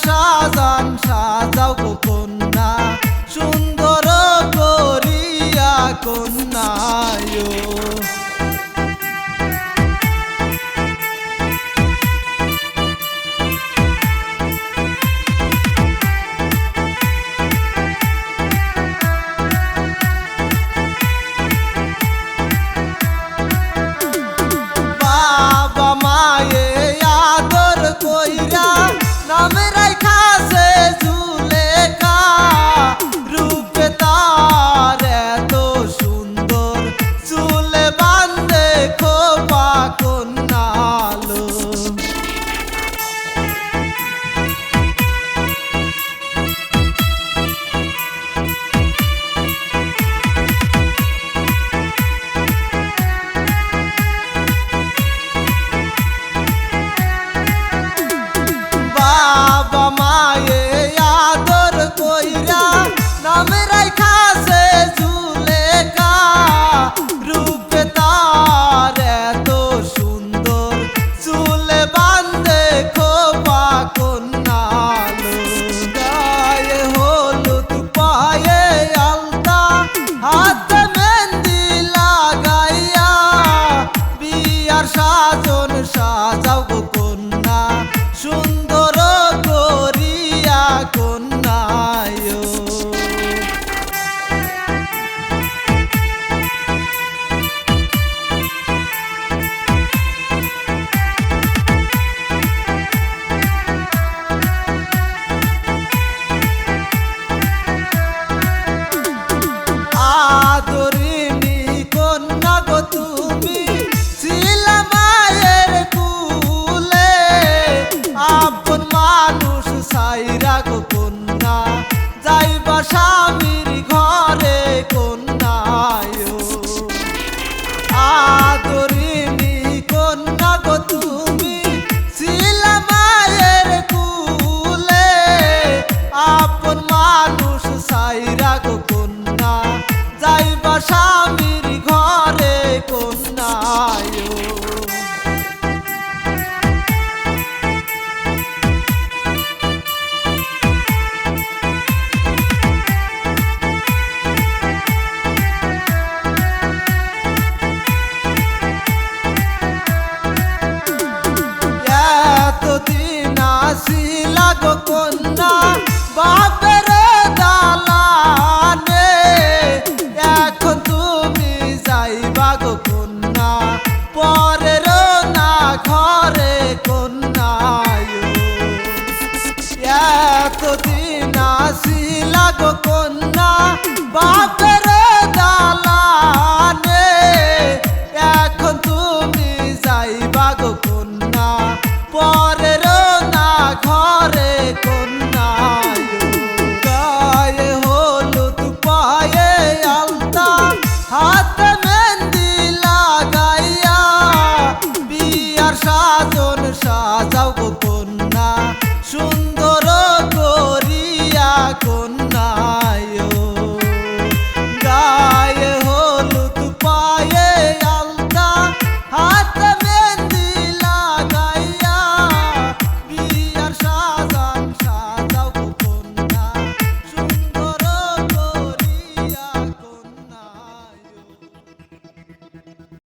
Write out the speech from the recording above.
সাজান সাজাও গো কন্যা সুন্দর করিয়া কন্যায় সাজন সাজাও গো কন্যা সুন্দর করিয়া কন্যায় আদরিণী কন্যা গো তুমি সাইরা গো কন্যা যাইবা স্বামীর ঘরে কন্যায় আদরিণী কন্যা গো তুমি ছিলা মায়ের কুলে আপন মানুষ সাইরা গো কন্যা যাইবা স্বামীর ঘরে কন্যায় আসিলা গো কন্যা বাপের দালানে এখন তুমি যাইবা গো কন্যা পরের না ঘরে কন্যায় এতদিন আসিলা গো কন্যা বাপের